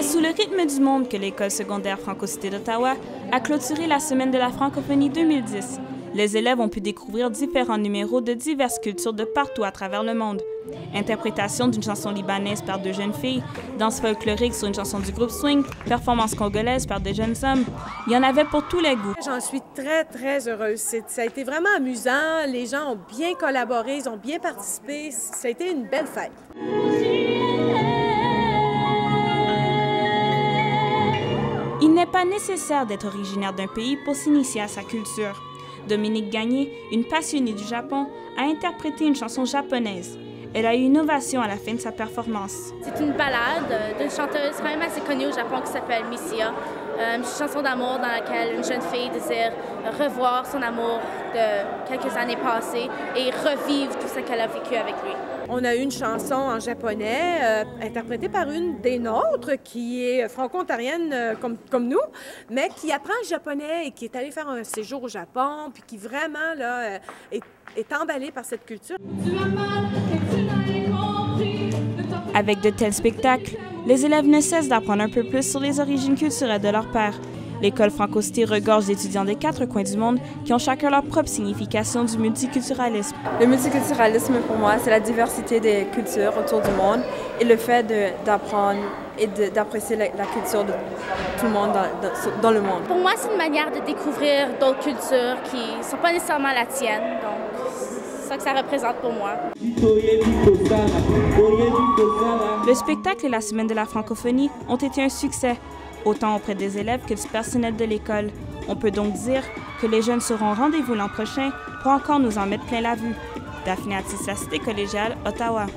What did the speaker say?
sous le rythme du monde que l'École secondaire Franco-Cité d'Ottawa a clôturé la Semaine de la francophonie 2010. Les élèves ont pu découvrir différents numéros de diverses cultures de partout à travers le monde. Interprétation d'une chanson libanaise par deux jeunes filles, danse folklorique sur une chanson du groupe Swing, performance congolaise par des jeunes hommes. Il y en avait pour tous les goûts. J'en suis très heureuse. Ça a été vraiment amusant. Les gens ont bien collaboré, ils ont bien participé. Ça a été une belle fête. Il n'est pas nécessaire d'être originaire d'un pays pour s'initier à sa culture. Dominique Gagné, une passionnée du Japon, a interprété une chanson japonaise. Elle a eu une ovation à la fin de sa performance. C'est une ballade d'une chanteuse quand même assez connue au Japon qui s'appelle Misia. Une chanson d'amour dans laquelle une jeune fille désire revoir son amour de quelques années passées et revivre tout ce qu'elle a vécu avec lui. On a eu une chanson en japonais interprétée par une des nôtres qui est franco-ontarienne comme nous, mais qui apprend le japonais et qui est allée faire un séjour au Japon, puis qui vraiment là, est emballée par cette culture. Avec de tels spectacles, les élèves ne cessent d'apprendre un peu plus sur les origines culturelles de leur père. L'École Franco-Cité regorge d'étudiants des quatre coins du monde qui ont chacun leur propre signification du multiculturalisme. Le multiculturalisme, pour moi, c'est la diversité des cultures autour du monde et le fait d'apprendre et d'apprécier la culture de tout le monde dans le monde. Pour moi, c'est une manière de découvrir d'autres cultures qui ne sont pas nécessairement la tienne. Donc, c'est ça que ça représente pour moi. Le spectacle et la Semaine de la francophonie ont été un succès, autant auprès des élèves que du personnel de l'école. On peut donc dire que les jeunes seront au rendez-vous l'an prochain pour encore nous en mettre plein la vue. Daphné Atis, la Cité collégiale, Ottawa.